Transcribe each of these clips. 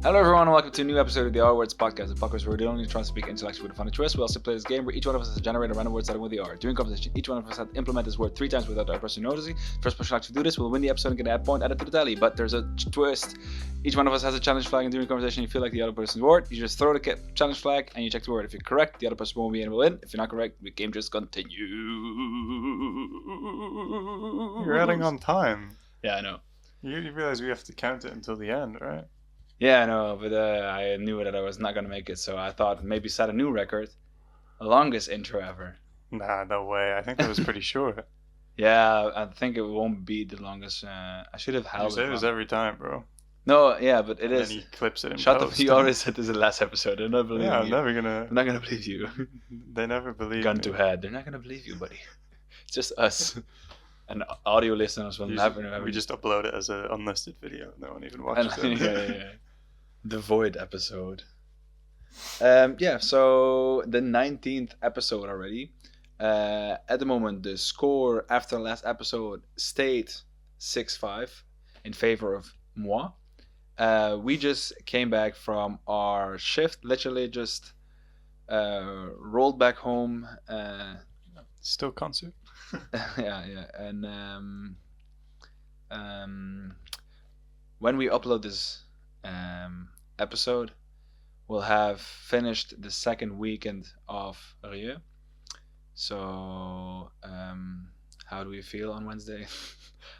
Hello everyone and welcome to a new episode of the R Words Podcast, the podcast where we don't only try to speak intellectually with a funny twist. We also play this game where each one of us has generated a random word starting with the R. During conversation, each one of us has to implement this word 3 times without the other person noticing. First person to actually do this will win the episode and get a point added to the tally. But there's a twist. Each one of us has a challenge flag, and during conversation you feel like the other person's word. You just throw the challenge flag and you check the word. If you're correct, the other person won't be and will win. If you're not correct, the game just continues. You're adding on time. Yeah, I know. You realize we have to count it until the end, right? Yeah, I know, but I knew that I was not going to make it, so I thought maybe set a new record. The longest intro ever. Nah, no way. I think that was pretty short. Yeah, I think it won't be the longest. I should have held You say it. this every time, bro. No, yeah, but it And is. then he clips it in Shut up. post. You already said this in the last episode. They're not believing Yeah, I'm you. never gonna. I'm not going to believe you. They never believe Gun me. to head. They're not going to believe you, buddy. It's just us. And audio listeners will never know. We just upload it as an unlisted video. No one even watches it. yeah. The Void episode. Yeah, so the 19th episode already. At the moment, the score after the last episode stayed 6-5 in favor of moi. We just came back from our shift, literally just rolled back home. Still concert. yeah, and when we upload this episode, we'll have finished the second weekend of Rieu. So, how do we feel on Wednesday?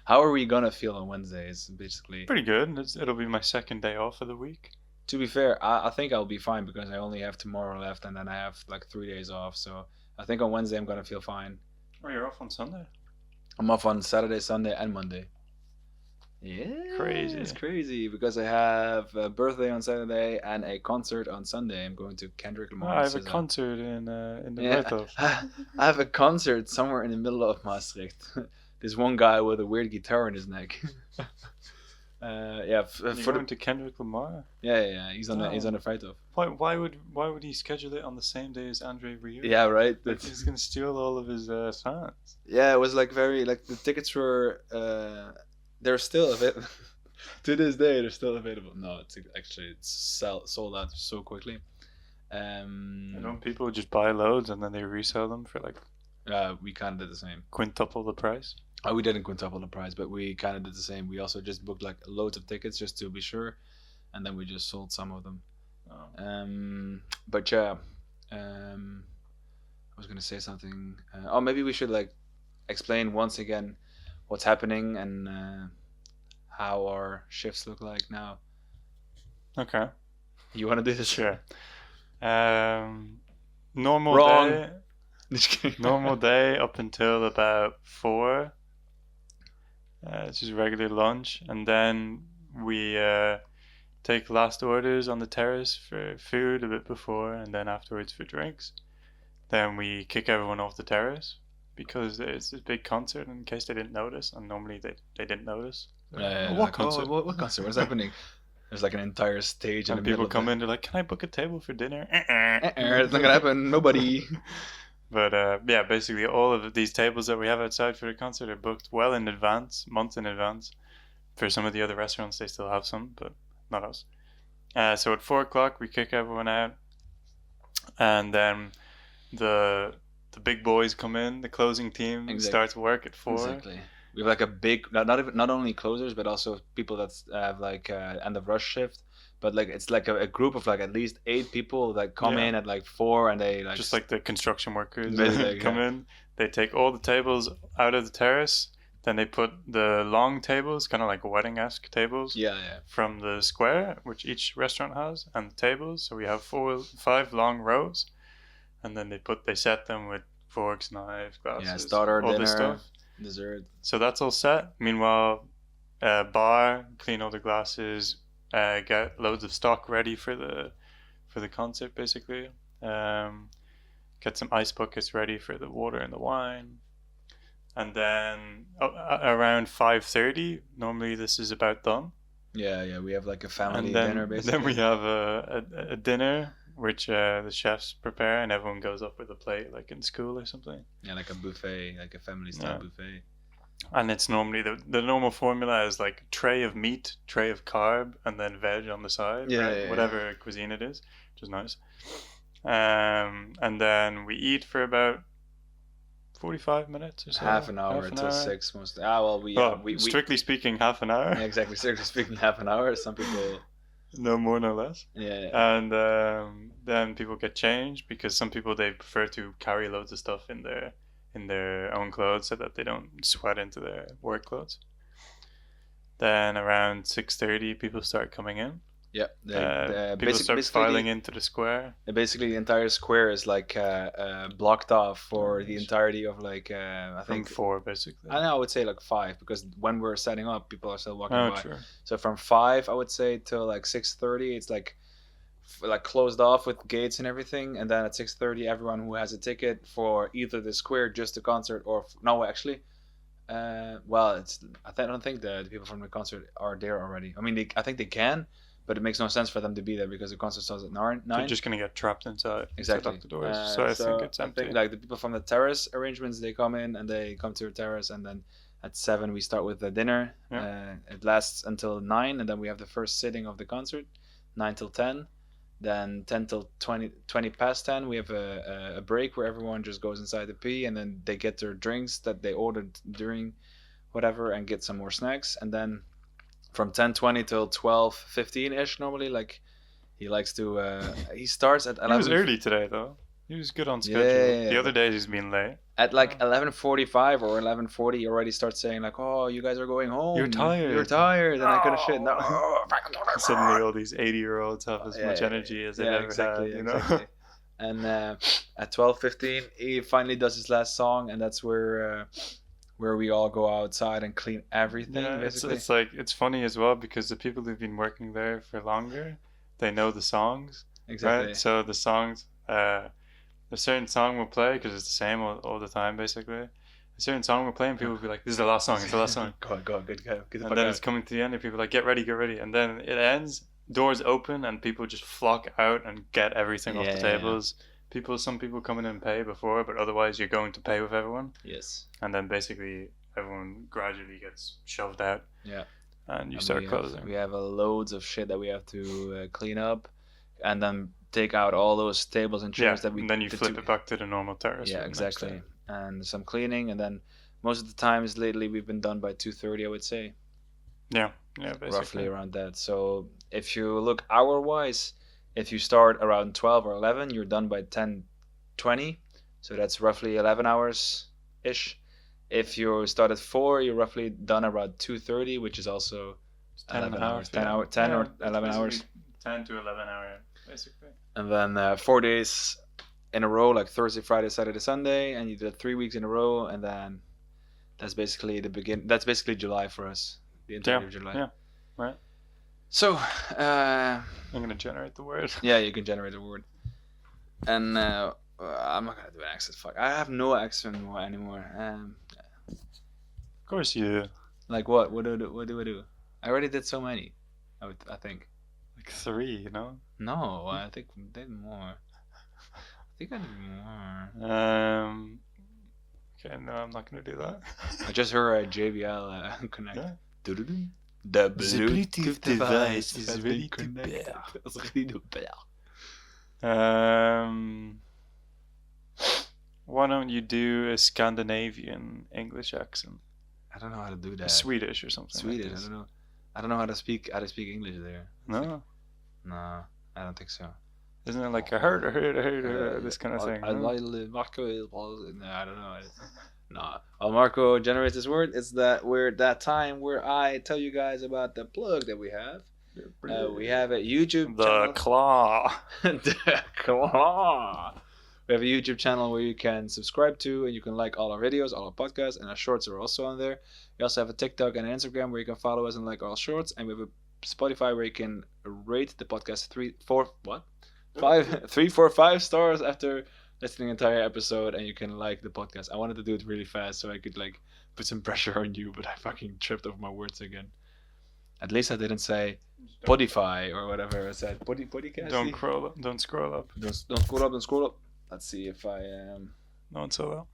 How are we gonna feel on Wednesdays? Basically, Pretty good. It'll be my second day off of the week. to be fair, I think I'll be fine because I only have tomorrow left, and then I have like 3 days off. So I think on Wednesday I'm gonna feel fine. Oh, you're off on Sunday? I'm off on Saturday, Sunday, and Monday. Yeah, Crazy. It's crazy because I have a birthday on Saturday and a concert on Sunday. I'm going to Kendrick Oh, Lamar. I have a concert in the Buitenhof. I have a concert somewhere in the middle of Maastricht. This one guy with a weird guitar in his neck. You're going to Kendrick Lamar? Yeah. He's on the Vrijthof. Why would he schedule it on the same day as Andre Rieu? Yeah, right. Like, he's gonna steal all of his fans. Yeah, it was like the tickets were they're still available. To this day, they're still available. No, it's sold out so quickly. And don't people just buy loads and then they resell them for like We kind of did the same. quintuple the price? We didn't quintuple the price, but we kind of did the same. We also just booked like loads of tickets just to be sure, and then we just sold some of them. Oh. But yeah, I was gonna say something. Maybe we should like explain once again what's happening and how our shifts look like now. Okay. You want to do this? Sure. Normal Wrong. day. Just kidding. Normal day up until about 4. It's just regular lunch, and then we take last orders on the terrace for food a bit before, and then afterwards for drinks. Then we kick everyone off the terrace because it's this big concert. In case they didn't notice, and normally they didn't notice. What concert? What concert? What's happening? There's like an entire stage, And in the people middle come of in, they're like, "Can I book a table for dinner?" It's not gonna happen. Nobody. But yeah, basically all of these tables that we have outside for the concert are booked well in advance, months in advance. For some of the other restaurants, they still have some, but not us. So at 4:00 we kick everyone out, and then the big boys come in. The closing team starts work at 4. Exactly. We have like a big, not only closers, but also people that have like end of rush shift. But like it's like a group of like at least 8 people that come in at like 4 and they like just like the construction workers Basically, come in. They take all the tables out of the terrace. Then they put the long tables, kind of like wedding-esque tables, from the square, which each restaurant has, and the tables. So we have 5 long rows, and then they set them with forks, knives, glasses, starter, all dinner, this stuff, dessert. So that's all set. Meanwhile, bar, clean all the glasses, get loads of stock ready for the concert, basically. Get some ice buckets ready for the water and the wine. And then around 5:30, normally this is about done. Yeah, we have like a family dinner, basically. Then we have a dinner, which the chefs prepare, and everyone goes up with a plate, like in school or something. Yeah, like a buffet, like a family-style buffet. And it's normally the normal formula is like tray of meat, tray of carb, and then veg on the side, Yeah, right? yeah, yeah. Whatever cuisine it is, which is nice. And then we eat for about 45 minutes or so. Half an hour until 6 most. Well, we strictly speaking, half an hour. Yeah, exactly. Strictly speaking, half an hour. Some people. No more, no less. Yeah. And then people get changed because some people they prefer to carry loads of stuff in their own clothes so that they don't sweat into their work clothes. Then around 6:30, people start coming in. Yeah, people start filing into the square. Basically, the entire square is like blocked off for the entirety of like I think 4 basically. I would say like 5 because when we're setting up, people are still walking by. True. So from 5, I would say till like 6:30, it's like closed off with gates and everything, and then at 6:30, everyone who has a ticket for either the square, just the concert, or no, actually. Well, I don't think the people from the concert are there already. I mean, I think they can. But it makes no sense for them to be there because the concert starts at 9. They're just gonna get trapped inside. Exactly. Lock the doors. So I think it's empty. I think like the people from the terrace arrangements, they come in and they come to a terrace, and then at 7 we start with the dinner. Yeah. It lasts until 9, and then we have the first sitting of the concert, 9 till 10. Then 10 till 20 past 10, we have a break where everyone just goes inside to pee, and then they get their drinks that they ordered during whatever and get some more snacks, and then from 10:20 till 12:15 ish normally, like he likes to he starts at 11. He was early today though. He was good on schedule. Yeah. The other days he's been late. At like 11:45 or 11:40, he already starts saying like, "Oh, you guys are going home. You're tired. You're tired." And I kind of shit. No. Suddenly all these 80-year-olds have as much energy as they've ever had. You know? Exactly. And at 12:15, he finally does his last song, and that's where we all go outside and clean everything. Yeah, basically. it's like it's funny as well because the people who've been working there for longer, they know the songs. Exactly. Right? So the songs, a certain song will play because it's the same all the time basically. A certain song will play and people will be like, "This is the last song. It's the last song." Go on, good guy. And then it's coming to the end and people are like, "Get ready," and then it ends. Doors open and people just flock out and get everything off the tables. Some people come in and pay before, but otherwise you're going to pay with everyone. Yes. And then basically everyone gradually gets shoved out. Yeah. And you start closing. We have loads of shit that we have to clean up, and then take out all those tables and chairs that we. And then you flip it back to the normal terrace. Yeah, exactly. And some cleaning, and then most of the times lately we've been done by 2:30, I would say. Yeah, basically. Roughly around that. So if you look hour-wise, if you start around 12 or 11, you're done by 10:20. So that's roughly 11 hours ish. If you start at 4, you're roughly done around 2:30, which is also 11 hours. 10 or 11 hours. 10 to 11 hours, basically. And then 4 days in a row, like Thursday, Friday, Saturday, Sunday, and you did 3 weeks in a row, and then that's basically That's basically July for us. The entire of July. Yeah, right. So, I'm gonna generate the word. Yeah, you can generate a word. And I'm not gonna do an accent. Fuck, I have no accent anymore. Of course you do. Like what? What do I do? I already did so many. I think. Like 3, you know? No, I think I did more. I think I did more. Okay, no, I'm not gonna do that. I just heard a JBL connect. Yeah. The Bluetooth device is has ready been to connected. pair. It's ready to pair. Why don't you do a Scandinavian English accent? I don't know how to do that. Swedish or something. Swedish. Like I don't know. I don't know how to speak English there. No, I don't think so. isn't it like I heard, this kind of thing? Marco. No, I don't know. No. While Marco generates this word, it's that time where I tell you guys about the plug that we have. We have a YouTube channel. The claw. The claw. We have a YouTube channel where you can subscribe to, and you can like all our videos, all our podcasts, and our shorts are also on there. We also have a TikTok and an Instagram where you can follow us and like all shorts, and we have a Spotify where you can rate the podcast 3, 4, 5 stars after listening to the entire episode, and you can like the podcast. I wanted to do it really fast so I could like put some pressure on you, but I fucking tripped over my words again. At least I didn't say Spotify or whatever I said. Podcast. Don't scroll up. Don't scroll up. Don't scroll up. Let's see if I am. No one saw that.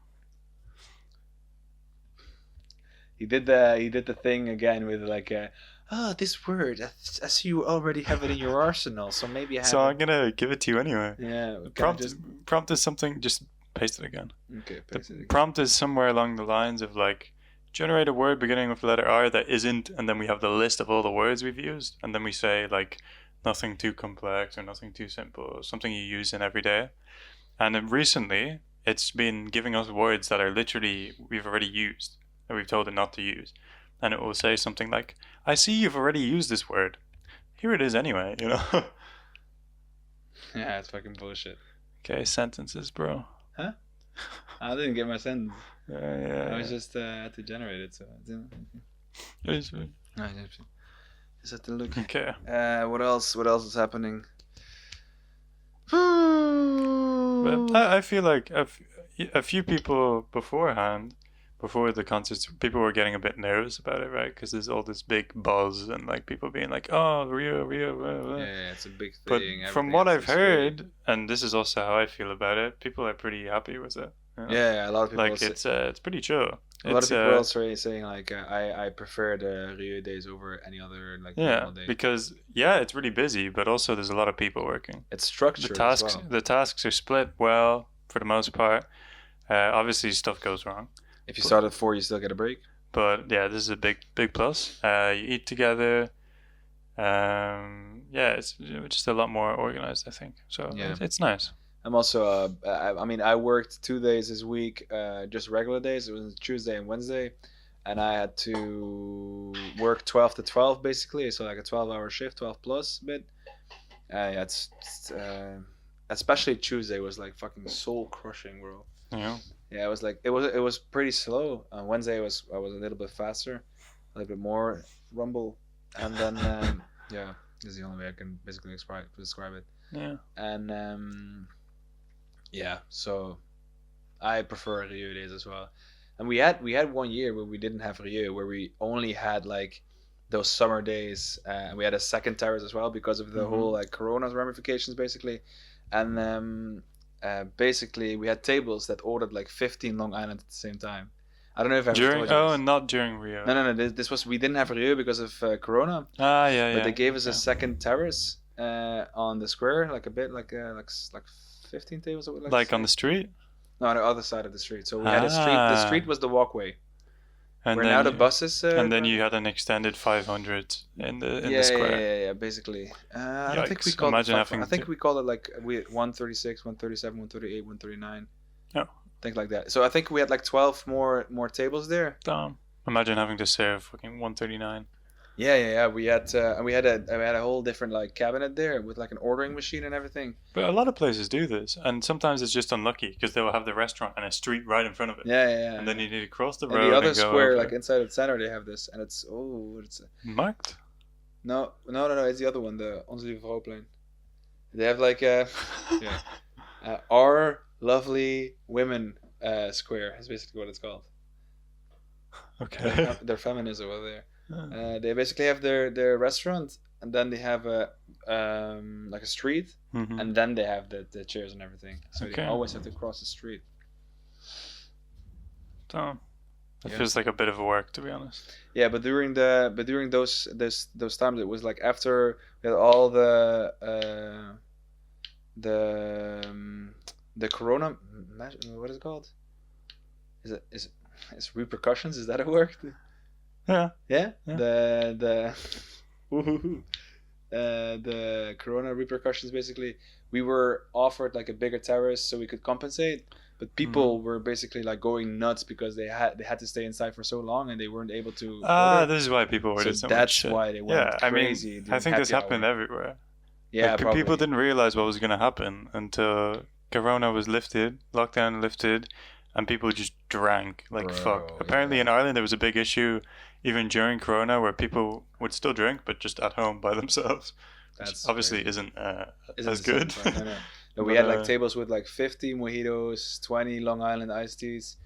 He did the thing again with like, this word. I see you already have it in your arsenal, so maybe I have. So I'm gonna give it to you anyway. Yeah. Prompt is something. Just paste it again. Okay. Paste it again. Prompt is somewhere along the lines of like, generate a word beginning with the letter R that isn't, and then we have the list of all the words we've used, and then we say like nothing too complex or nothing too simple, something you use in every day. And then recently, it's been giving us words that are literally we've already used that we've told it not to use, and it will say something like, "I see you've already used this word. Here it is anyway." You know. Yeah, it's fucking bullshit. Okay, sentences, bro. Huh? I didn't get my sentence. Yeah. I was just had to generate it, so I didn't. I just have to look. Okay. What else? What else is happening? But I feel like a few people beforehand, before the concerts, people were getting a bit nervous about it, right? Because there's all this big buzz and like people being like, "Oh, Rio." Yeah, it's a big But thing. from what I've heard, and this is also how I feel about it, people are pretty happy with it. You know? Yeah, a lot of people. Like it's pretty chill. A lot of people are also saying like, I prefer the Rio days over any other like normal day. Because it's really busy, but also there's a lot of people working. It's structured. The tasks are split well for the most part. Obviously, stuff goes wrong. If you start at 4, you still get a break. But yeah, this is a big plus. You eat together. It's just a lot more organized, I think. So it's nice. I'm also, I worked 2 days this week, just regular days. It was Tuesday and Wednesday, and I had to work 12 to 12 basically, so like a 12-hour shift, 12 plus bit. It's especially Tuesday was like fucking soul crushing, bro. Yeah. Yeah, it was pretty slow. Wednesday I was a little bit faster, a little bit more rumble, and then this is the only way I can basically describe it. Yeah. And so I prefer Rio days as well. And we had 1 year where we didn't have Rio, where we only had like those summer days, and we had a second terrace as well because of the whole like Corona ramifications basically. And basically we had tables that ordered like 15 Long Island at the same time. I don't know if I told you this. Not during Rio. No. This was, we didn't have Rio because of Corona. Yeah. But they gave us a second terrace on the square, like a bit like 15 tables. Like on the street? No, on the other side of the street. So we had a street. The street was the walkway. And where now the buses. And then you had an extended 500 in the square. Yeah, basically. I don't think we called it. I think we called it like 136, 137, 138, 139. Oh. Think like that. So I think we had like 12 more tables there. Damn. Imagine having to serve fucking 139. Yeah. We had a whole different like cabinet there with like an ordering machine and everything. But a lot of places do this, and sometimes it's just unlucky because they will have the restaurant and a street right in front of it. Yeah. And then you need to cross the road. And the other and go square, over. like inside the center, they have this, and it's marked. No. It's the other one, the Onze Lieve Vrouwplein. They have like our lovely women square is basically what it's called. Okay. They're feminists over there. They basically have their restaurant, and then they have a like a street, and then they have the chairs and everything. So you always have to cross the street. Damn. It feels like a bit of work, to be honest. Yeah, but during those times, it was like after we had all the Corona. What is it called? Is repercussions? Is that a word? Yeah. The Corona repercussions, basically, we were offered like a bigger terrace so we could compensate, but people were basically like going nuts because they had to stay inside for so long and they weren't able to order. This is why people ordered so much. That's why they went crazy. I think this happened everywhere. Yeah, like, people didn't realize what was going to happen until Corona was lifted, lockdown lifted, and people just drank like fuck. Apparently in Ireland there was a big issue even during Corona where people would still drink but just at home by themselves. That's obviously isn't as good. No, we had like tables with like 50 mojitos, 20 Long Island iced teas.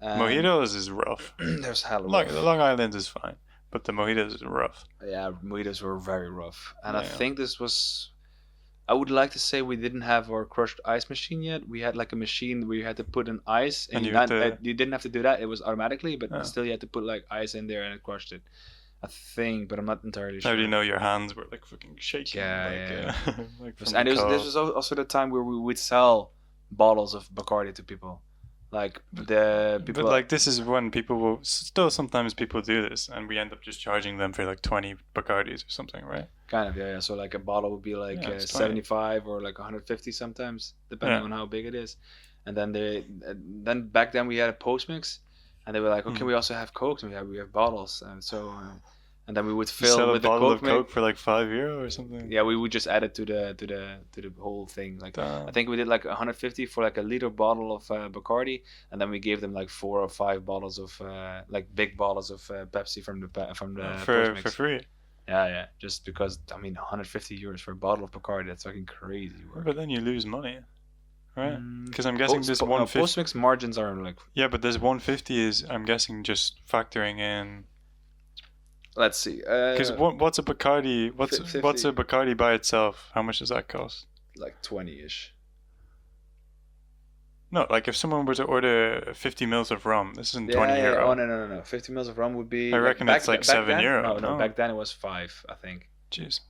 Mojitos is rough. There's hella rough. The Long Island is fine, but the mojitos is rough. Yeah, mojitos were very rough. And I think this was I would like to say we didn't have our crushed ice machine yet. We had like a machine where you had to put in ice, and you didn't have to do that. It was automatically, but still you had to put like ice in there and it crushed it. I think, but I'm not entirely sure. How do you know your hands were like fucking shaking? Yeah. Like And this was also the time where we would sell bottles of Bacardi to people. Like the people. But like this is when people will still sometimes people do this, and we end up just charging them for like 20 Bacardis or something, right? Kind of, yeah. So like a bottle would be like 75 or like 150 sometimes, depending on how big it is. And then back then we had a post mix, and they were like, okay, we also have Coke, and we have bottles, and so. And then we would fill with a bottle of Coke for like €5 or something. Yeah, we would just add it to the whole thing. Like I think we did like 150 for like a liter bottle of Bacardi, and then we gave them like 4 or 5 bottles of like big bottles of Pepsi from the for free. Yeah. Just because €150 for a bottle of Bacardi, that's fucking crazy work. But then you lose money, right? Because I'm guessing this 150 post mix margins are like. Yeah, but this 150 is I'm guessing just factoring in. Let's see. Because what's a Bacardi? What's a Bacardi by itself? How much does that cost? Like 20-ish. No, like if someone were to order 50 mils of rum, this isn't €20. Oh no. 50 mils of rum would be. I reckon it's like €7. No, back then it was 5, I think. Jeez.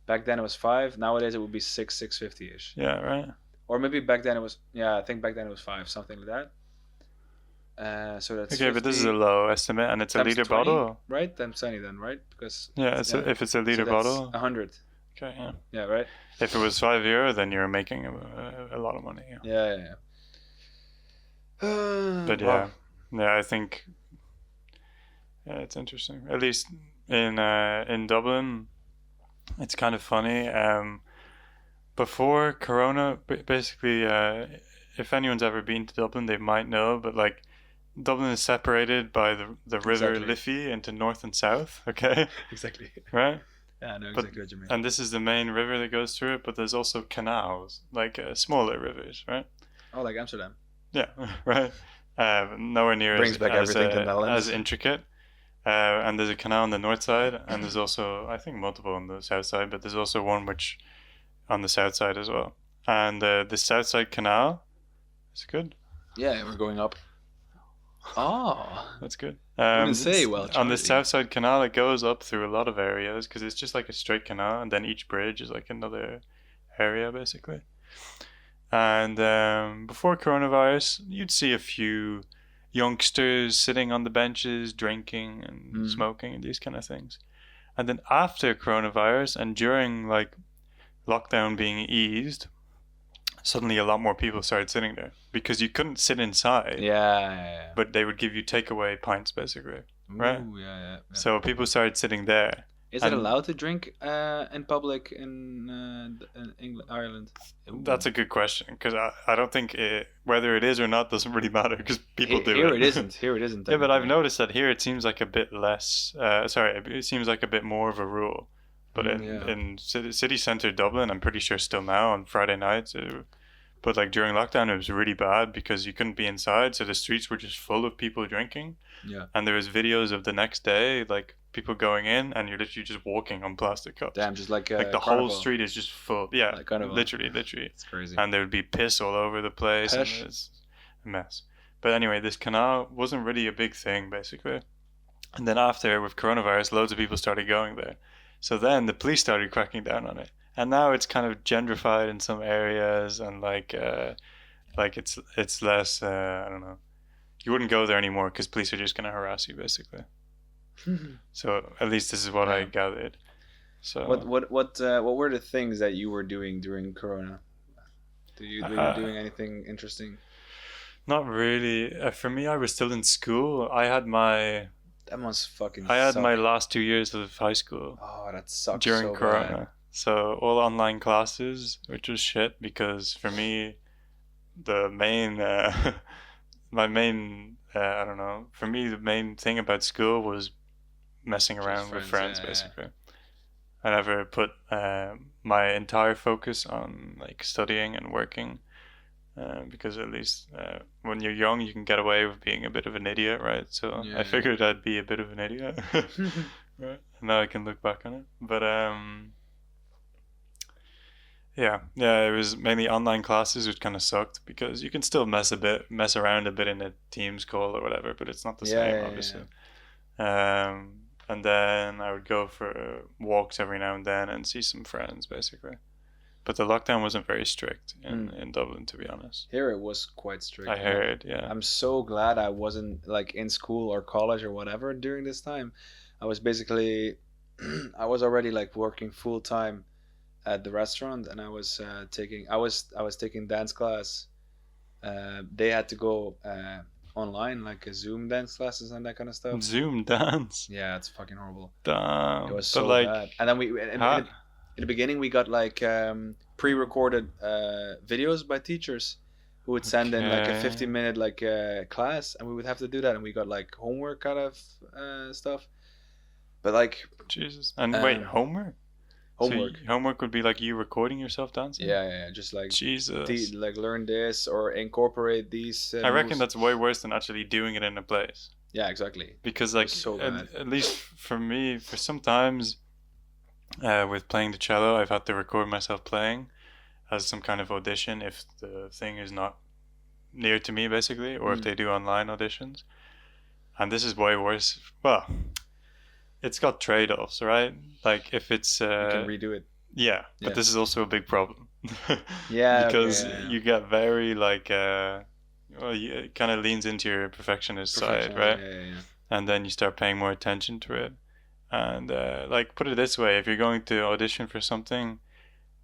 Back then it was 5. Nowadays it would be 650-ish. Yeah, right. Or maybe back then it was. Yeah, I think back then it was 5, something like that. So that's okay, but this is a low estimate, and it's a liter 20, bottle, right? Times 20 then, right? Because if it's a liter bottle, 100. Okay, yeah. Yeah, right. If it was €5, then you're making a lot of money. Yeah. But yeah, I think it's interesting. At least in Dublin, it's kind of funny. Before Corona, basically, if anyone's ever been to Dublin, they might know. But like, Dublin is separated by the river Liffey into north and south. Okay. Exactly. Right. Yeah, I know exactly what you mean. And this is the main river that goes through it, but there's also canals, like smaller rivers, right? Oh, like Amsterdam. Yeah, right. Nowhere near as intricate. And there's a canal on the north side, and there's also, I think, multiple on the south side, but there's also one which on the south side as well. And the south side canal is good. Yeah, we're going up. Oh, that's good. I didn't say on the south side canal, it goes up through a lot of areas because it's just like a straight canal, and then each bridge is like another area basically. And before coronavirus, you'd see a few youngsters sitting on the benches, drinking and smoking and these kind of things. And then after coronavirus and during like lockdown being eased, suddenly a lot more people started sitting there because you couldn't sit inside. Yeah. But they would give you takeaway pints basically, right? Ooh, yeah. So people started sitting there. Is it allowed to drink in public in England, Ireland? Ooh. That's a good question because I don't think whether it is or not doesn't really matter because people do it. Here it isn't. Yeah, but I've noticed that here it seems like a bit less. It seems like a bit more of a rule. But in city centre Dublin, I'm pretty sure still now on Friday nights. But like during lockdown, it was really bad because you couldn't be inside, so the streets were just full of people drinking. Yeah. And there was videos of the next day, like people going in, and you're literally just walking on plastic cups. Damn, just like the whole street is just full. Yeah, like literally. It's crazy. And there would be piss all over the place. And it's a mess. But anyway, this canal wasn't really a big thing, basically. And then after, with coronavirus, loads of people started going there. So then the police started cracking down on it. And now it's kind of gentrified in some areas, and like it's less, I don't know. You wouldn't go there anymore because police are just going to harass you, basically. So at least this is what I gathered. So what were the things that you were doing during Corona? Were you doing anything interesting? Not really. For me, I was still in school. That must fucking I had suck. my last 2 years of high school. Oh, that sucks. During Corona. Bad. So all online classes, which was shit because for me, the main, I don't know. For me, the main thing about school was messing around with friends, basically. I never put my entire focus on like studying and working. Because at least when you're young, you can get away with being a bit of an idiot, right? So I figured I'd be a bit of an idiot, right? Now I can look back on it. But Yeah, it was mainly online classes, which kind of sucked because you can still mess around a bit in a Teams call or whatever, but it's not the Yeah, same, yeah, yeah, obviously. And then I would go for walks every now and then and see some friends, basically. But the lockdown wasn't very strict in Dublin, to be honest. Here it was quite strict. I heard, yeah. I'm so glad I wasn't like in school or college or whatever during this time. I was basically, I was already like working full time at the restaurant, and I was taking dance class. They had to go online, like a Zoom dance classes and that kind of stuff. Zoom dance. Yeah, it's fucking horrible. Damn. It was But so like, bad. And then in the beginning we got like pre-recorded videos by teachers who would send in like a Okay. 15-minute like class, and we would have to do that, and we got like homework kind of stuff. But like Jesus. And wait, homework? homework. So homework would be like you recording yourself dancing? Yeah, just like Jesus. like learn this or incorporate these. I reckon moves. that's way worse than actually doing it in a place. Yeah, exactly. Because like so bad. at least for me, for sometimes with playing the cello, I've had to record myself playing as some kind of audition if the thing is not near to me, basically, or if they do online auditions. And this is way worse. Well, it's got trade-offs, right? Like if it's You can redo it. yeah, but Yeah. this is also a big problem. Yeah, because okay, yeah. you get very like well, it kind of leans into your perfectionist side, right? Yeah. And then you start paying more attention to it. And like put it this way, if you're going to audition for something,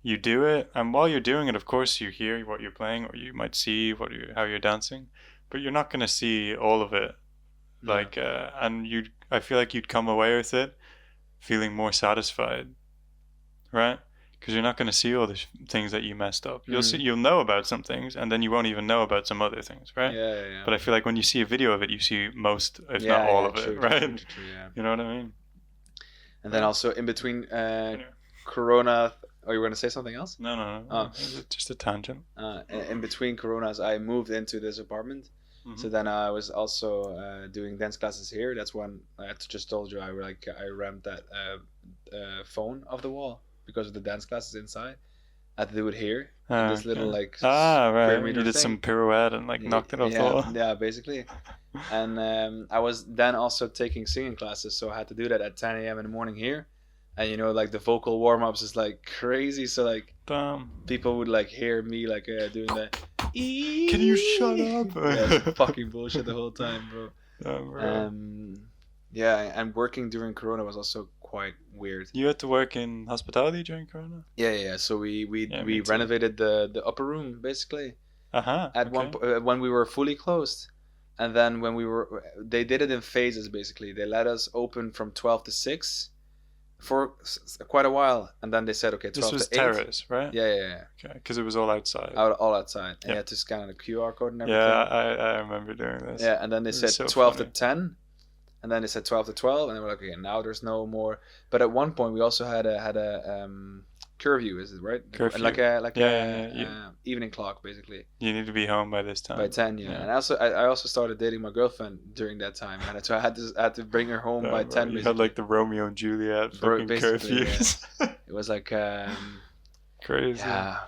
you do it, and while you're doing it, of course you hear what you're playing, or you might see how you're dancing, but you're not going to see all of it. No. Like and I feel like you'd come away with it feeling more satisfied, right? Because you're not going to see all the things that you messed up. You'll know about some things, and then you won't even know about some other things, right? Yeah. But I feel like when you see a video of it, you see most, if not all of it, right? True, yeah. You know what I mean? And then also in between Corona. Oh, you were gonna say something else? No. Oh. Just a tangent. In between Coronas, I moved into this apartment. Mhm. So then I was also doing dance classes here. That's when I just told you I rammed that phone off the wall because of the dance classes inside. I had to do it here. In this little like right. square You meter did thing. some pirouette and like knocked it off the wall. Yeah, basically. And I was then also taking singing classes, so I had to do that at 10 a.m. in the morning here. And you know, like the vocal warm-ups is like crazy, so like Damn. people would like hear me like doing that. Can you shut up? Yeah, it's fucking bullshit the whole time, bro. Damn, bro. Yeah, and working during Corona was also quite weird. You had to work in hospitality during Corona? Yeah. So we me too. renovated the upper room basically Uh-huh. at when we were fully closed, and then when they did it in phases basically. They let us open from 12 to 6 for quite a while, and then they said okay, 12 This was to 8. terrace, right? Yeah. Okay, because it was all outside. All outside. And Yeah. you had to scan the QR code and everything. Yeah, I remember doing this. Yeah, and then they It said was so 12 funny. to 10, and then they said 12 to 12, and they were like, okay, now there's no more. But at one point we also had a curfew, is it right? Curfew. Like a Yeah. evening clock basically You need to be home by this time. by 10. Yeah. And I also started dating my girlfriend during that time, and so I had to bring her home by 10. You had like the Romeo and Juliet fucking basically, curfews. It was like Crazy. yeah,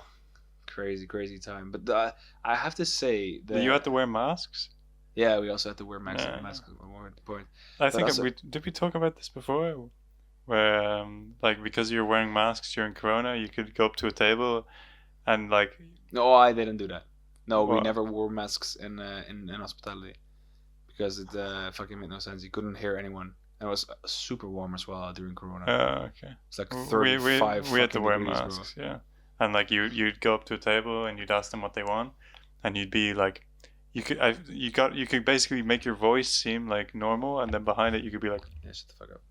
crazy time. But I have to say that You had to wear masks? yeah, we also had to wear masks. Yeah. Masks at one point. I think also- did we talk about this before? Where like because you're wearing masks during Corona, you could go up to a table, and like No, I didn't do that. No, we What? never wore masks in hospitality because it fucking made no sense. You couldn't hear anyone. And it was super warm as well during Corona. okay. It's like We 35. we had to fucking wear degrees, masks, yeah. And like you'd go up to a table and you'd ask them what they want, and you'd be like, you could basically make your voice seem like normal, and then behind it you could be like, Yeah, shut the fuck up.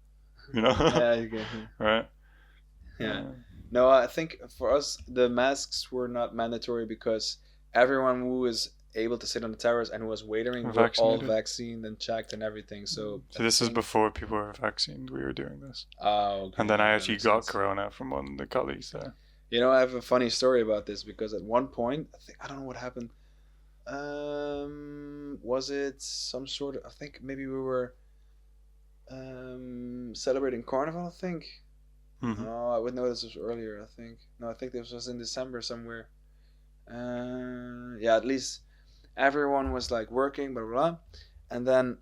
you know, Yeah, you can. right? Yeah. No, I think for us the masks were not mandatory because everyone who was able to sit on the towers and who was waiting were all Vaccinated. vaccinated and checked and everything. So This was before people were vaccinated. We were doing this, Oh, okay. and then I that actually makes got sense. Corona from one of the colleagues there. You know, I have a funny story about this because at one point, I don't know what happened. Was it some sort of? I think maybe we were celebrating Carnival. I think, Mhm. No, I would know this was earlier. I think. No, I think this was in December somewhere. Yeah, at least everyone was like working, blah blah, blah. And then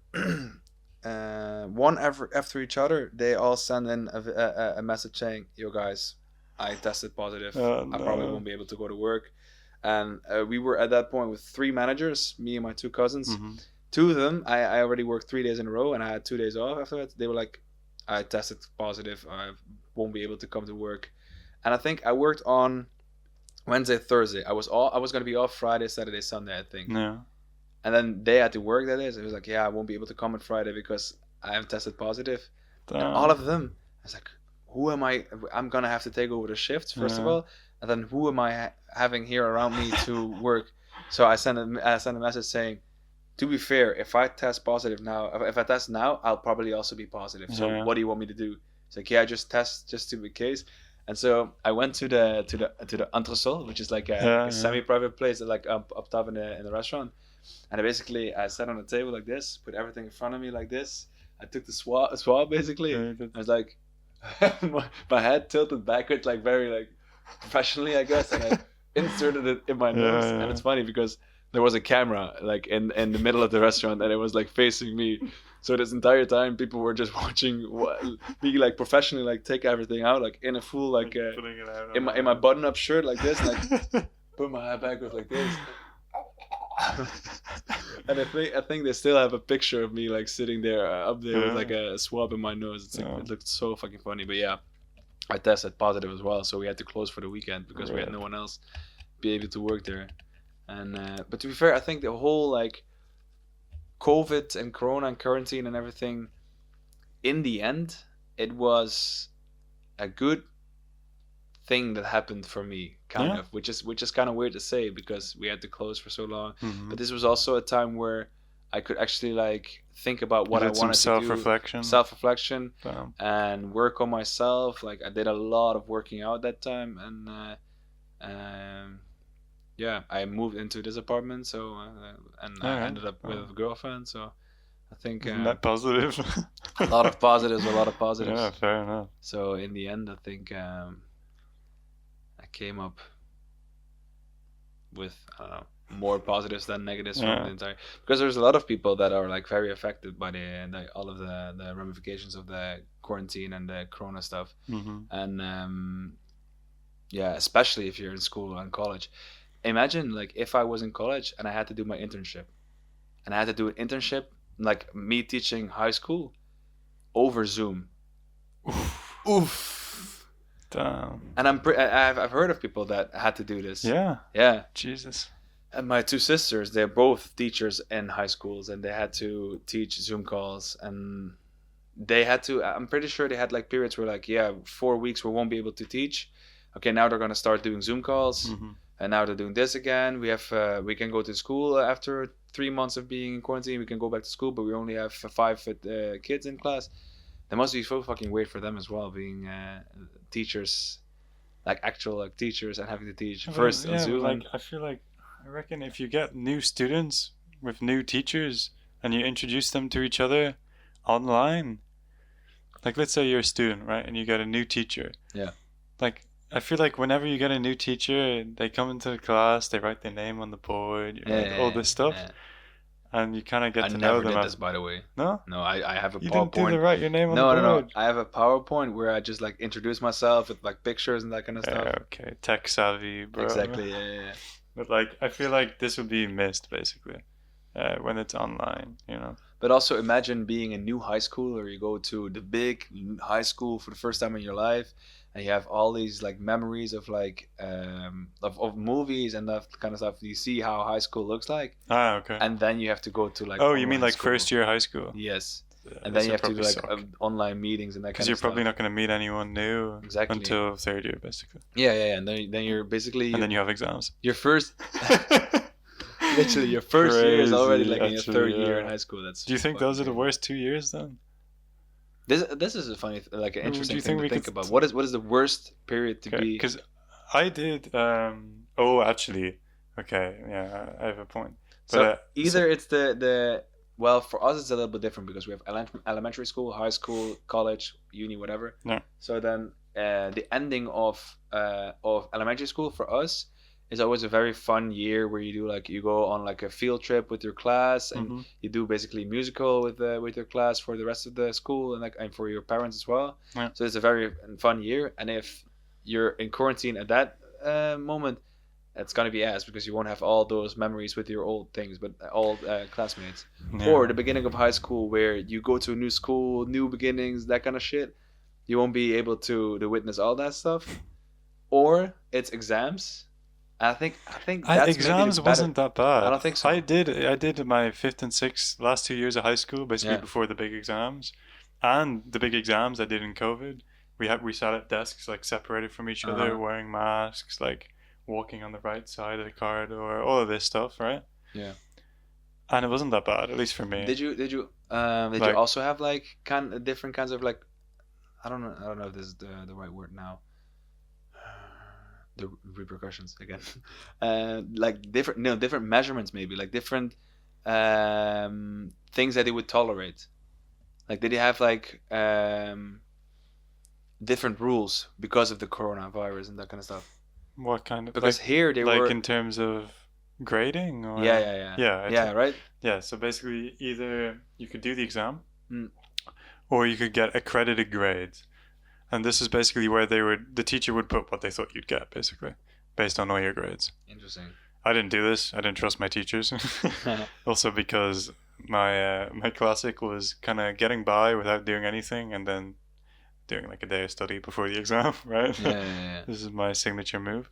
one after each other, they all send in a message saying, "Yo guys, I tested positive. Oh, I probably no. won't be able to go to work." And we were at that point with 3 managers, me and my 2 cousins. Mhm. 2 of them, I already worked 3 days in a row, and I had 2 days off after that. They were like, "I tested positive. I won't be able to come to work." And I think I worked on Wednesday, Thursday. I was going to be off Friday, Saturday, Sunday, I think. Yeah. And then they had to work that day, so it was like, "Yeah, I won't be able to come on Friday because I have tested positive." And all of them, I was like, "Who am I? I'm gonna have to take over the shifts first of Yeah. all, and then who am I having here around me to work?" So I sent a message saying, "To be fair, if I test positive now, if I test now, I'll probably also be positive. So Yeah. what do you want me to do?" It's like, "Yeah, just test just to be case." And so I went to the entresol, which is like a semi-private place, like up top in the restaurant. And I sat on the table like this, put everything in front of me like this. I took the swab basically. Yeah, you did. I was like, my head tilted backwards, like very like professionally, I guess, and I inserted it in my nose. Yeah. And it's funny because there was a camera like in the middle of the restaurant, and it was like facing me. So this entire time, people were just watching me like professionally like take everything out like in a full like Putting it out in my button-up shirt like this, like put my head backwards like this. And I think they still have a picture of me like sitting there up there with like a swab in my nose. It's like, it looked so fucking funny. But yeah, I tested positive as well, so we had to close for the weekend because we had no one else be able to work there. And but to be fair, I think the whole like COVID and Corona and quarantine and everything, in the end, it was a good thing that happened for me, kind of, which is kind of weird to say because we had to close for so long. Mhm. But this was also a time where I could actually like think about what I wanted to do, self-reflection, and work on myself. Like I did a lot of working out that time, and yeah, I moved into this apartment, so and I ended up with a girlfriend. So I think isn't that positive? a lot of positives, a lot of positives. Yeah, fair enough. So in the end, I think I came up with more positives than negatives from the entire, because there's a lot of people that are like very affected by all of the ramifications of the quarantine and the Corona stuff. Mm-hmm. And yeah, especially if you're in school and college. Imagine like if I was in college and I had to do my internship, and I had to do an internship like me teaching high school over Zoom. Oof. Damn. And I've heard of people that had to do this. Yeah. Jesus. And my 2 sisters, they're both teachers in high schools, and they had to teach Zoom calls, and they had to. I'm pretty sure they had like periods where like 4 weeks we won't be able to teach. Okay, now they're gonna start doing Zoom calls. Mm-hmm. And now they're doing this again. We can go to school after 3 months of being in quarantine. We can go back to school, but we only have 5 kids in class. That must be so fucking weird for them as well, being teachers, like actual like teachers, and having to teach first on Zoom. Like I reckon if you get new students with new teachers and you introduce them to each other online, like let's say you're a student, right, and you get a new teacher. Yeah. Like. I feel like whenever you get a new teacher, they come into the class, they write their name on the board, all this stuff, and you kind of get to know them. I never did this, by the way. No? No, I have a you PowerPoint. You didn't write your name on the board? No. I have a PowerPoint where I just like introduce myself with like pictures and that kind of stuff. Okay, tech savvy, bro. Exactly, yeah. But like, I feel like this would be missed, basically, when it's online, you know? But also imagine being a new high school, or you go to the big high school for the first time in your life, and you have all these like memories of like of movies and that kind of stuff. You see how high school looks like. Ah, okay. And then you have to go to like. Oh, you mean like school. First year high school? Yes. And then you have to do like online meetings and that kind of stuff. Because you're probably not going to meet anyone new exactly until third year, basically. Yeah. And then you're basically. And then you have exams. Your first. Literally, your first year is already like in your third year in high school. Do you think those are the worst 2 years then? This is a funny, like an interesting thing to think about. What is the worst period to be? Because I did. Actually, okay, yeah, I have a point. So either it's the well, for us it's a little bit different because we have elementary school, high school, college, uni, whatever. Yeah. So then the ending of elementary school for us is always a very fun year where you go on like a field trip with your class, and you do basically musical with your class for the rest of the school, and for your parents as well. Yeah. So it's a very fun year, and if you're in quarantine at that moment, it's gonna be ass because you won't have all those memories with your old things, but old classmates. Yeah. Or the beginning of high school where you go to a new school, new beginnings, that kind of shit. You won't be able to witness all that stuff. Or it's exams. I think that's exams maybe wasn't that bad. I don't think so. I did my 5th and 6th last 2 years of high school, basically Yeah. before the big exams, and the big exams I did in COVID. We sat at desks like separated from each other, Uh-huh. wearing masks, like walking on the right side of the corridor, all of this stuff, right? Yeah. And it wasn't that bad, at least for me. Did you you Like- also have like different kinds of like I don't know if this is the right word now. The repercussions again. Like different measurements, maybe like different things that they would tolerate. Like did they have like different rules because of the coronavirus and that kind of stuff? What kind of Because here they like were in terms of grading or yeah, right. Yeah, so basically either you could do the exam Mm. or you could get accredited grades. And this is basically where the teacher would put what they thought you'd get, basically, based on all your grades. Interesting. I didn't do this. I didn't trust my teachers. Also because my classic was kind of getting by without doing anything and then doing like a day of study before the exam, right? Yeah. This is my signature move.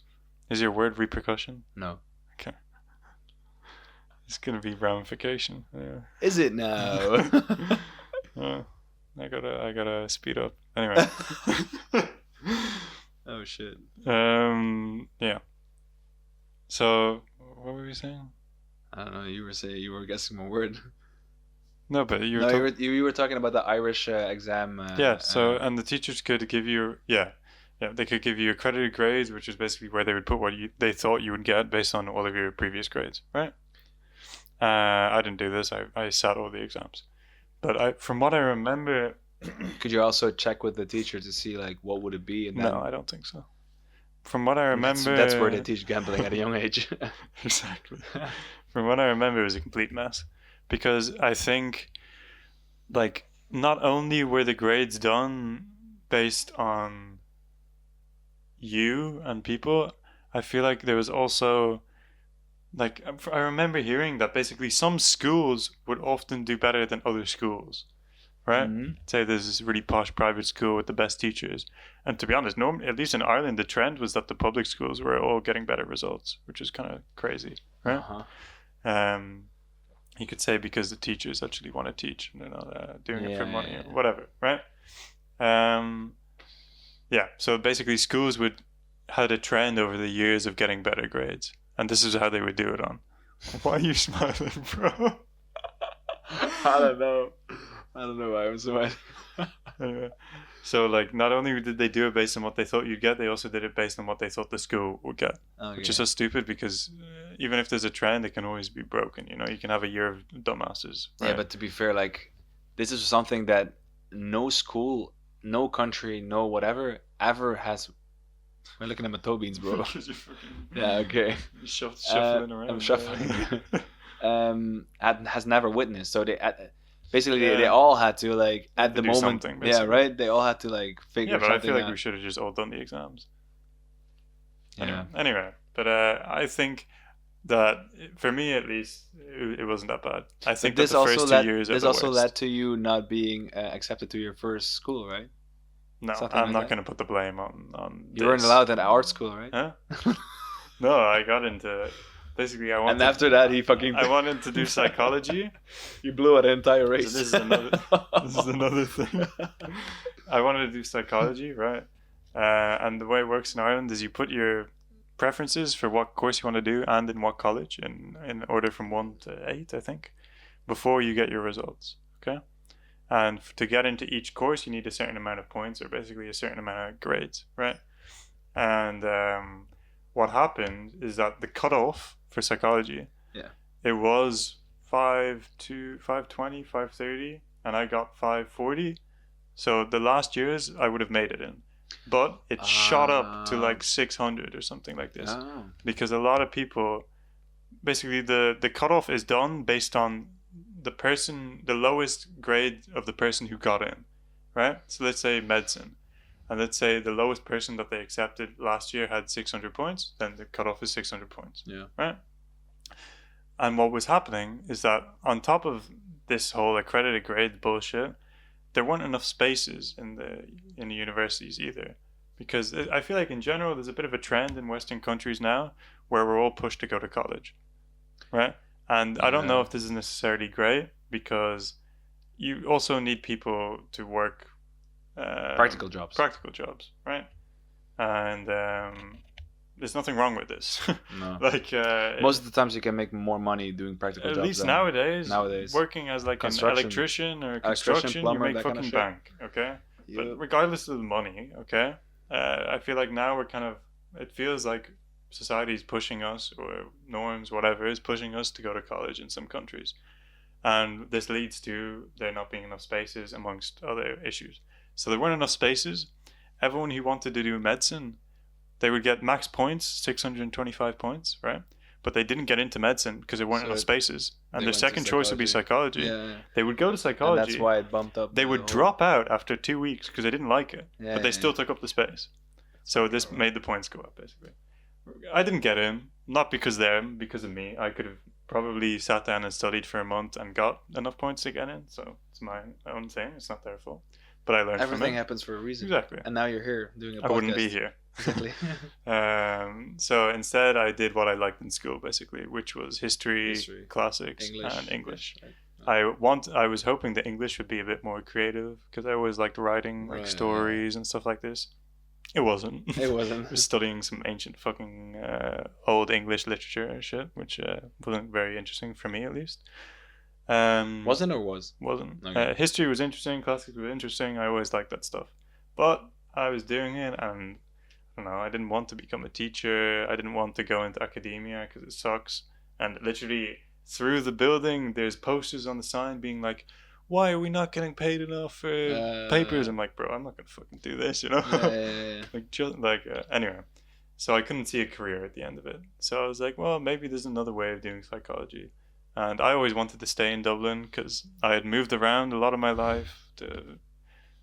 Is your word repercussion? No. Okay. It's gonna be ramification. Yeah. Is it now? I gotta speed up. Anyway. Oh shit. Yeah. So what were we saying? I don't know. You were guessing my word. No, but you were No, you were talking about the Irish exam. yeah. So and the teachers could give you they could give you accredited grades, which is basically where they would put what they thought you would get based on all of your previous grades, right? I didn't do this. I sat all the exams, but from what I remember, could you also check with the teacher to see like what would it be? And then no, I don't think so. From what I remember, that's where they teach gambling at a young age. Exactly. From what I remember, it was a complete mess because I think, like, not only were the grades done based on you and people, I feel like there was also, like, I remember hearing that basically some schools would often do better than other schools, right? Mhm. Say there's this really posh private school with the best teachers, and to be honest, normally, at least in Ireland, the trend was that the public schools were all getting better results, which is kind of crazy, right? Uh-huh. You could say because the teachers actually want to teach, and they're not doing it for money Yeah. or whatever, right? Yeah. So basically, schools had a trend over the years of getting better grades, and this is how they would do it on. Why are you smiling, bro? I don't know why I'm smiling. Anyway, so like, not only did they do it based on what they thought you'd get, they also did it based on what they thought the school would get, which is so stupid because even if there's a trend, it can always be broken. You know, you can have a year of dumbasses. Right? Yeah, but to be fair, like this is something that no school, no country, no whatever ever has. We're looking at my toe beans, bro. Yeah, okay. Shuffling around. I'm shuffling. Has never witnessed. So they basically they all had to like at the do moment. something, Yeah, basically. right. They all had to like figure Yeah, but something I feel like out. we should have just all done the exams. Yeah. Anyway, but I think that for me at least, it wasn't that bad. I think that the first 2 years are this the also worst. led to you not being accepted to your first school, right? No, something I'm like not that? going to put the blame on. You weren't allowed at art school, right? Huh? No, I got into. Basically, I wanted. And after that, he fucking. I wanted to do psychology. You blew an entire race. So this is another thing. I wanted to do psychology, right? And the way it works in Ireland is you put your preferences for what course you want to do and in what college in order from 1 to 8, I think, before you get your results. Okay. And to get into each course, you need a certain amount of points, or basically a certain amount of grades, right? And what happened is that the cutoff for psychology, it was 520, 530, and I got 540. So the last years, I would have made it in. but it shot up to like 600 or something like this, because a lot of people, basically the cutoff is done based on the lowest grade of the person who got in, right? So let's say medicine, and let's say the lowest person that they accepted last year had 600 points, then the cutoff is 600 points. Yeah. Right? And what was happening is that on top of this whole accredited grade bullshit, there weren't enough spaces in the universities either. Because I feel like in general there's a bit of a trend in Western countries now where we're all pushed to go to college. Right? And I don't know if this is necessarily great, because you also need people to work practical jobs, right? And there's nothing wrong with this. No. Like most of the times you can make more money doing practical jobs. At least nowadays, working as like an electrician or construction, plumber, you make fucking bank, okay? Yep. But regardless of the money, okay? I feel like now it feels like society is pushing us, or norms, whatever, is pushing us to go to college in some countries. And this leads to there not being enough spaces, amongst other issues. So there weren't enough spaces. Everyone who wanted to do medicine, they would get max points, 625 points, right? But they didn't get into medicine because there weren't enough spaces. And their second choice would be psychology. Yeah. They would go to psychology. And that's why it bumped up. They would drop out after 2 weeks because they didn't like it. Yeah, but they still took up the space. So this made the points go up, basically. I didn't get in, not because of me. I could have probably sat down and studied for a month and got enough points to get in. So it's my own thing. It's not their fault. But I learned from it. Everything happens for a reason. Exactly. And now you're here doing a podcast. I wouldn't be here. Exactly. So instead I did what I liked in school, basically, which was history, classics, and English. Right. I was hoping the English would be a bit more creative, because I always liked writing like stories and stuff like this. It wasn't. It wasn't. I was studying some ancient fucking old English literature and shit, which wasn't very interesting for me, at least. Wasn't or was? Wasn't. Okay. History was interesting. Classics was interesting. I always liked that stuff. But I was doing it, and I don't know, I didn't want to become a teacher. I didn't want to go into academia because it sucks. And literally through the building, there's posters on the sign being like, why are we not getting paid enough for papers? I'm like, bro, I'm not gonna fucking do this, you know? Anyway, so I couldn't see a career at the end of it. So I was like, well, maybe there's another way of doing psychology. And I always wanted to stay in Dublin because I had moved around a lot of my life to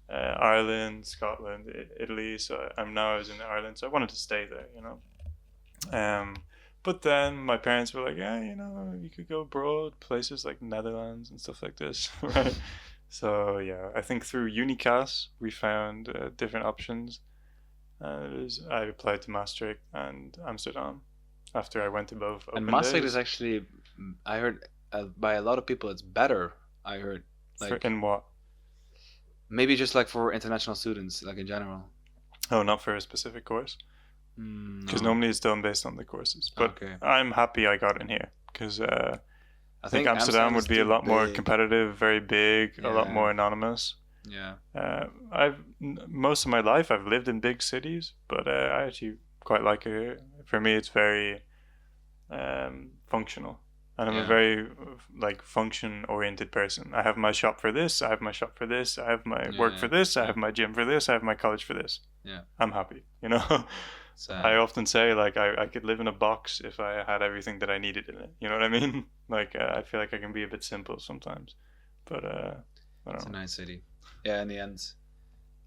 Ireland, Scotland, Italy. So I was in Ireland, so I wanted to stay there, you know? But then my parents were like, yeah, you know, you could go abroad, places like Netherlands and stuff like this, right? So, yeah, I think through Unicas, we found different options. I applied to Maastricht and Amsterdam after I went to both open And Maastricht days. is actually, I heard, by a lot of people, it's better, I heard. Like, in what? Maybe just like for international students, like in general. Oh, not for a specific course? Because normally it's done based on the courses, but I'm happy I got in here, because I think Amsterdam would be a lot more competitive, very big, a lot more anonymous. Yeah. Most of my life I've lived in big cities, but I actually quite like it here. For me, it's very functional, and I'm a very function-oriented person. I have my shop for this, I have my shop for this, I have my work for this, I have my gym for this, I have my college for this. Yeah. I'm happy, you know. I often say, like, I could live in a box if I had everything that I needed in it. You know what I mean? Like, I feel like I can be a bit simple sometimes. But, I don't know. It's a nice city. Yeah, in the end,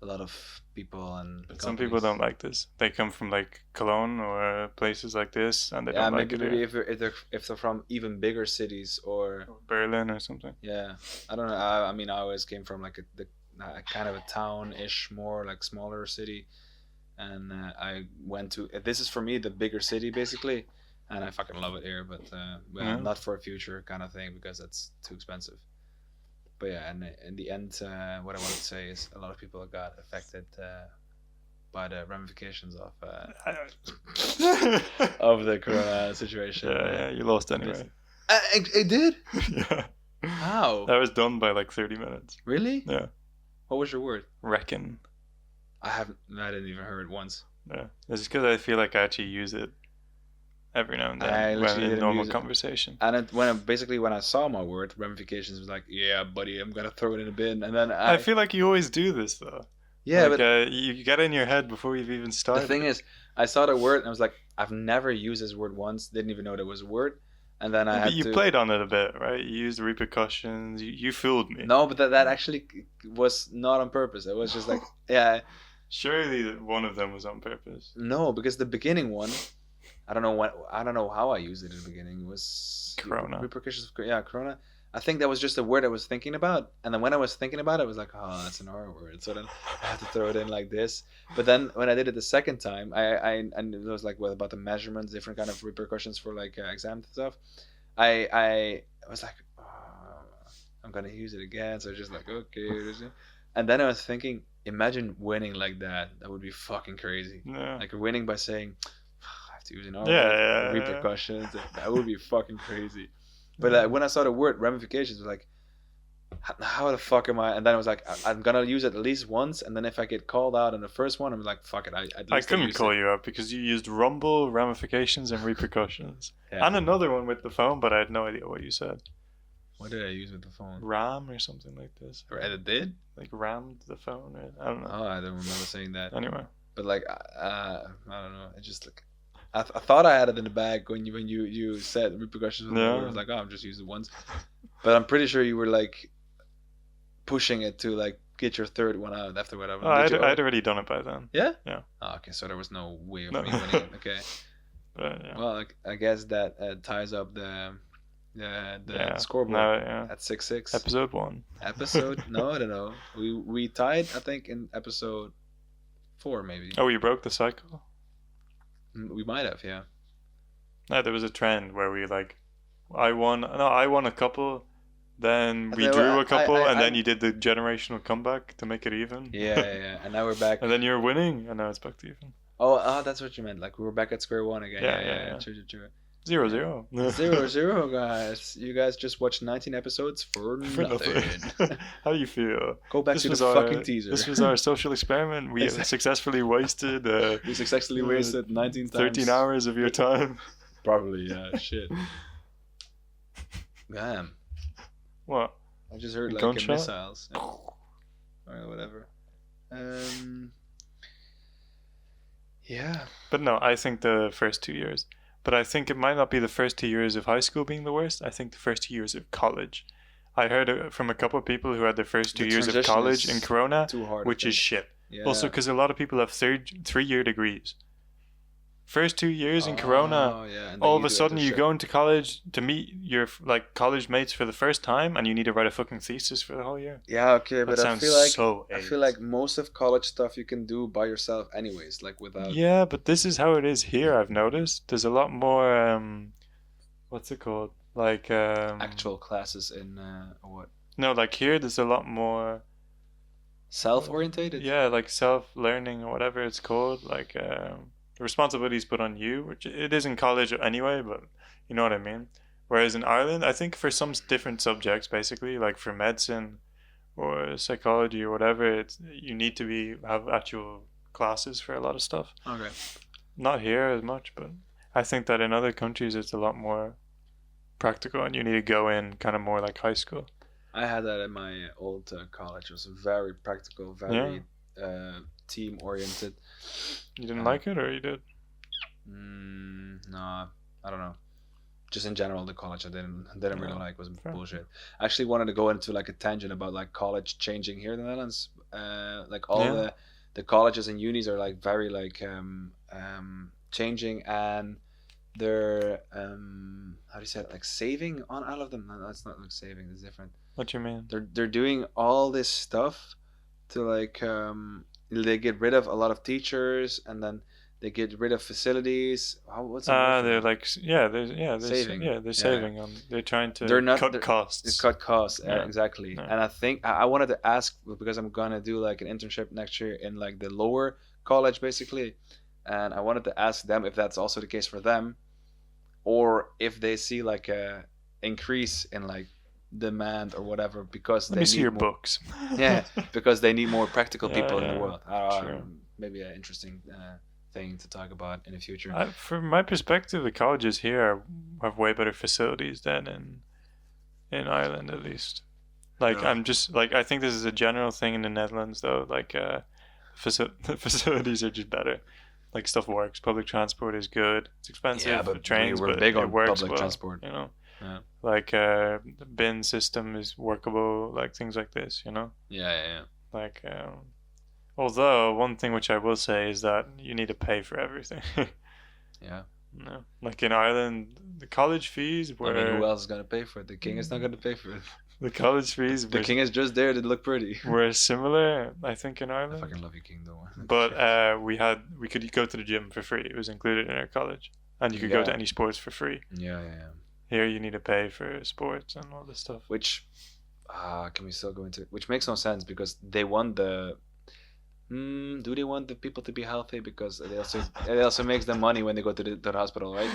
a lot of people and but some people don't like this. They come from, like, Cologne or places like this, and they don't like it. Maybe if they're from even bigger cities or Berlin or something. Yeah. I don't know. I mean, I always came from, like, a kind of a town-ish, more, like, smaller city. And I went to, this is for me the bigger city basically, and I fucking love it here, but not for a future kind of thing, because it's too expensive. But yeah, and in the end, what I wanted to say is a lot of people got affected by the ramifications of of the corona situation. Yeah, you lost anyway. It did? Yeah. How? That was done by like 30 minutes. Really? Yeah. What was your word? Reckon. I didn't even hear it once. Yeah, it's just because I feel like I actually use it every now and then in normal conversation. And when I saw my word, ramifications, was like, yeah, buddy, I'm gonna throw it in a bin. And then I feel like you always do this though. Yeah, like, but you get it in your head before we've even the started. thing is, I saw the word and I was like, I've never used this word once. Didn't even know there was a word. And then I But had you to. played on it a bit, right? You used the repercussions. You fooled me. No, but that actually was not on purpose. It was just like, yeah, Surely one of them was on purpose. no, because the beginning one, I don't know how I used it in the beginning. It was Corona. repercussions of Corona. I think that was just a word I was thinking about, and then when I was thinking about it, I was like, oh, that's an R word. So then I had to throw it in like this. But then when I did it the second time, I and it was like what about the measurements, different kind of repercussions for like exam stuff. I was like, oh, I'm gonna use it again. So just like okay, and then I was thinking, imagine winning like that. That would be fucking crazy. Yeah. Like winning by saying, I have to use an R Yeah, word, yeah, the yeah. repercussions. That would be fucking crazy. But when I saw the word ramifications, I was like, how the fuck am I? And then I was like, I'm gonna use it at least once, and then if I get called out on the first one, I'm like, fuck it. I couldn't call you out because you used rumble, ramifications, and repercussions. Yeah. And another one with the phone, but I had no idea what you said. What did I use with the phone? Ram or something like this. Or I did? Like rammed the phone. I don't know. Oh, I don't remember saying that. Anyway. But like, I don't know. It just like, I thought I had it in the bag when you said repercussions. Yeah. I was like, oh, I'm just using it once. But I'm pretty sure you were like pushing it to like get your third one out after whatever. Oh, I'd already done it by then. Yeah? Yeah. Oh, okay, so there was no way of No. me winning. Okay. Yeah. Well, I guess that ties up the scoreboard No, at 6-6. Episode 1. Episode? No, I don't know. We tied, I think, in episode 4 maybe. Oh, you broke the cycle? We might have, yeah. No, there was a trend where we like, I won a couple, then we then drew a couple, and I- then you did the generational comeback to make it even. Yeah. And now we're back. And then you're winning, and now it's back to even. Oh, that's what you meant. Like we were back at square one again. Yeah. True. 0-0. 0-0, guys. You guys just watched 19 episodes for nothing. How do you feel? Go back This to was the our fucking teaser. This was our social experiment. We successfully wasted We successfully wasted 19 times. 13 hours of your time. Probably, yeah. Shit. Damn. What? I just heard like Gunshot? missiles. Yeah. Or whatever. Yeah. But no, I think the first 2 years. But I think it might not be the first 2 years of high school being the worst. I think the first 2 years of college. I heard from a couple of people who had their first 2 The years of transition college is in Corona, Too hard. which I is think. shit. Yeah. Also, because a lot of people have 3-year degrees. First 2 years in Corona, Oh, yeah. and then all of you a do sudden you internship. go into college to meet your like college mates for the first time, and you need to write a fucking thesis for the whole year. Yeah, okay, That but I sounds feel like so I AIDS. feel like most of college stuff you can do by yourself anyways, like without Yeah, but this is how it is here. I've noticed there's a lot more. What's it called? Like actual classes in what? No, like here there's a lot more. Self-orientated? Yeah, like self-learning or whatever it's called. Like the responsibilities put on you, which it is in college anyway, but you know what I mean. Whereas in Ireland, I think for some different subjects, basically, like for medicine or psychology or whatever, it's you need to have actual classes for a lot of stuff. Okay. Not here as much, but I think that in other countries it's a lot more practical, and you need to go in kind of more like high school. I had that in my old college. It was very practical, very team-oriented. You didn't like it, or you did? No, I don't know. Just in general, the college I didn't really Yeah, like was fair. bullshit. I actually wanted to go into like a tangent about like college changing here in the Netherlands. Like all Yeah. the colleges and unis are like very like changing, and they're how do you say it? Like saving on all of them. No, that's not like saving. It's different. What you mean? They're doing all this stuff to like they get rid of a lot of teachers, and then they get rid of facilities. What's the word for They're that? like they're Saving. they're saving on. They're trying to They're not- cut they're- costs. It's cut costs. Yeah. Exactly. Yeah. And I think I wanted to ask, because I'm gonna do like an internship next year in like the lower college basically, and I wanted to ask them if that's also the case for them, or if they see like a increase in like demand or whatever because Let they me see need your more, books. yeah, because they need more practical Yeah, people in the yeah, world. true. Maybe an interesting thing to talk about in the future. From my perspective, the colleges here have way better facilities than in Ireland, at least. Like Yeah. I'm just like I think this is a general thing in the Netherlands, though. Like the facilities are just better. Like stuff works. Public transport is good. It's expensive. Yeah, but trains, we're but big on it works public well, transport. You know, Yeah. like the bin system is workable. Like things like this. You know. Yeah. Like, although one thing which I will say is that you need to pay for everything. Yeah. No, like in Ireland, the college fees were. I mean, who else is gonna pay for it? The king is not gonna pay for it. The college fees. The king is just there to look pretty. Were similar, I think, in I Ireland. fucking love you, king, though. But we could go to the gym for free. It was included in our college, and you could go to any sports for free. Yeah. Here you need to pay for sports and all this stuff. Which, can we still go into? Which makes no sense because they want the. Do they want the people to be healthy? Because it also makes them money when they go to the hospital, right?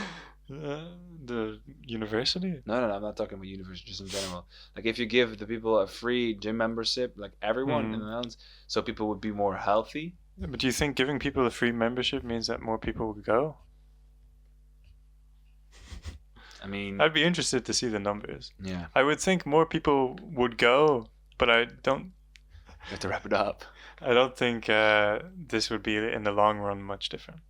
The university? No, I'm not talking about university, just in general. Like if you give the people a free gym membership, like everyone in the Netherlands, so people would be more healthy. But do you think giving people a free membership means that more people would go? I mean, I'd be interested to see the numbers. Yeah. I would think more people would go, but I don't. You have to wrap it up. I don't think this would be in the long run much different.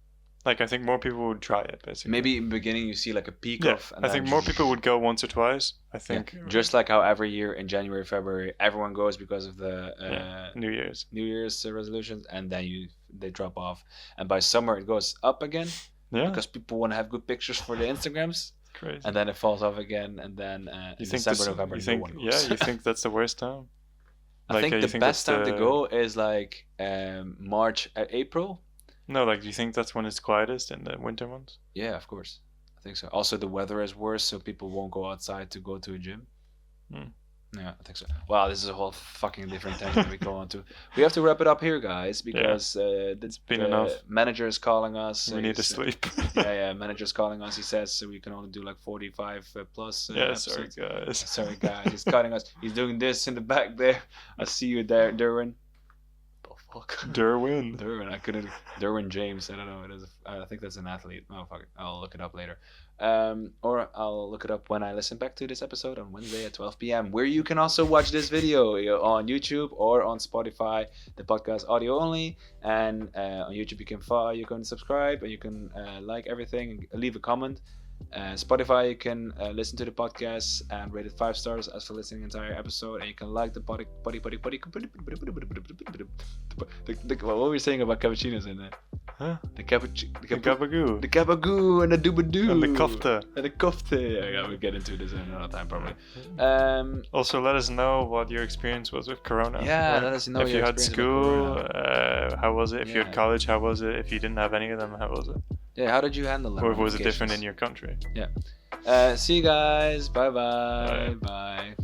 Like I think more people would try it basically. Maybe in the beginning you see like a peak of. I think more people would go once or twice. I think just like how every year in January, February, everyone goes because of the New Year's resolutions, and then they drop off, and by summer it goes up again. Yeah. Because people want to have good pictures for the Instagrams. Crazy. And then it falls off again, and then in December, November, no one goes. You think that's the worst time? I think the best time to go is like March, April. No, like, do you think that's when it's quietest in the winter months? Yeah, of course. I think so. Also, the weather is worse, so people won't go outside to go to a gym. Yeah, I think so. Wow, this is a whole fucking different tangent we go on to. We have to wrap it up here, guys, because it's been enough. Manager is calling us. We need to sleep. Manager's calling us. He says so we can only do like 45 plus. Sorry, guys. Sorry, guys. He's cutting us. He's doing this in the back there. I see you there, Derwin. Fuck. Derwin. I couldn't. Derwin James. I don't know. It is. I think that's an athlete. Oh fuck it. I'll look it up later. Or I'll look it up when I listen back to this episode on Wednesday at 12 p.m. where you can also watch this video on YouTube or on Spotify, the podcast audio only. And on YouTube you can subscribe and you can like everything and leave a comment. Spotify, you can listen to the podcast and rate it 5 stars as for listening the entire episode, and you can like the potty. What were we saying about cappuccinos in there? Huh? The gabagoo, and the doobadoo, and the kofta, Yeah, we'll get into this in another time probably. Also, let us know what your experience was with Corona. Yeah, let us know if you had school. How was it? If you had college, how was it? If you didn't have any of them, how was it? Yeah, how did you handle them? Or was it different in your country? Yeah. See you guys. Bye.